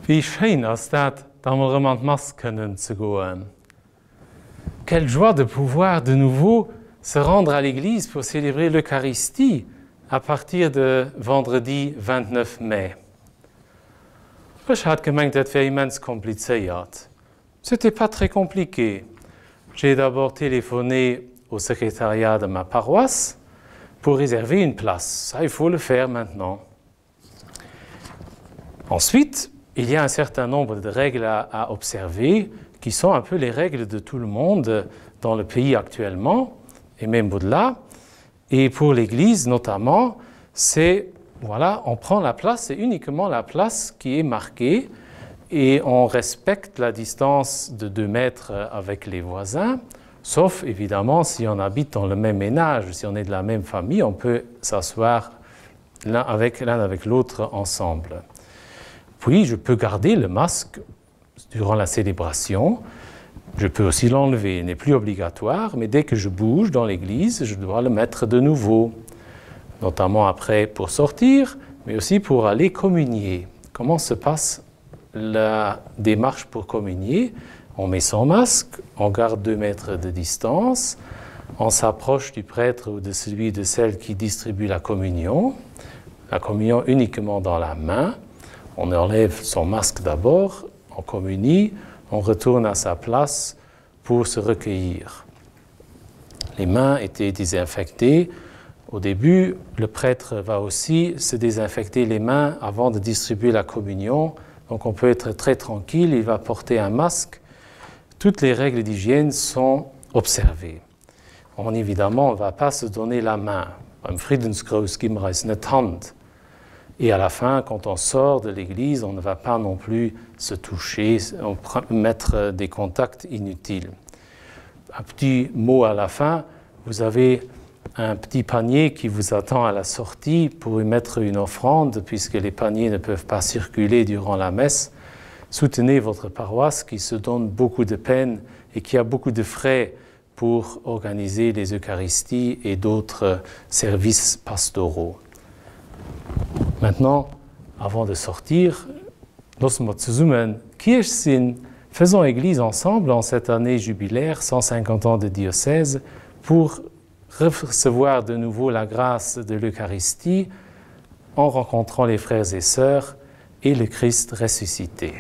Wie schön ist das, dans le roman de Masken zu gehen. Quelle joie de pouvoir de nouveau se rendre à l'église pour célébrer l'Eucharistie à partir de vendredi 29 mai. Ich hatte gemeint, das wäre immens kompliziert. C'était pas très compliqué. J'ai d'abord téléphoné au secrétariat de ma paroisse pour réserver une place. Ça, il faut le faire maintenant. Ensuite, il y a un certain nombre de règles à observer qui sont un peu les règles de tout le monde dans le pays actuellement et même au-delà. Et pour l'Église notamment, c'est, voilà, on prend la place, c'est uniquement la place qui est marquée et on respecte la distance de 2 mètres avec les voisins, sauf évidemment si on habite dans le même ménage, si on est de la même famille, on peut s'asseoir l'un avec l'autre ensemble. Puis je peux garder le masque durant la célébration, je peux aussi l'enlever, il n'est plus obligatoire, mais dès que je bouge dans l'église, je dois le mettre de nouveau, notamment après pour sortir, mais aussi pour aller communier. Comment se passe la démarche pour communier? On met son masque, on garde 2 mètres de distance, on s'approche du prêtre ou de celui de celle qui distribue la communion uniquement dans la main, on enlève son masque d'abord, on communie, on retourne à sa place pour se recueillir. Les mains étaient désinfectées. Au début, le prêtre va aussi se désinfecter les mains avant de distribuer la communion. Donc on peut être très tranquille, il va porter un masque. Toutes les règles d'hygiène sont observées. Évidemment, on ne va pas se donner la main. Beim Friedensgruß geben wir uns nicht Hand. Et à la fin, quand on sort de l'église, on ne va pas non plus se toucher, mettre des contacts inutiles. Un petit mot à la fin, vous avez un petit panier qui vous attend à la sortie pour y mettre une offrande, puisque les paniers ne peuvent pas circuler durant la messe. Soutenez votre paroisse qui se donne beaucoup de peine et qui a beaucoup de frais pour organiser les Eucharisties et d'autres services pastoraux. Maintenant, avant de sortir, lassen wir zusammen Kirche sind, faisons Église ensemble en cette année jubilaire, 150 ans de diocèse, pour recevoir de nouveau la grâce de l'Eucharistie en rencontrant les frères et sœurs et le Christ ressuscité.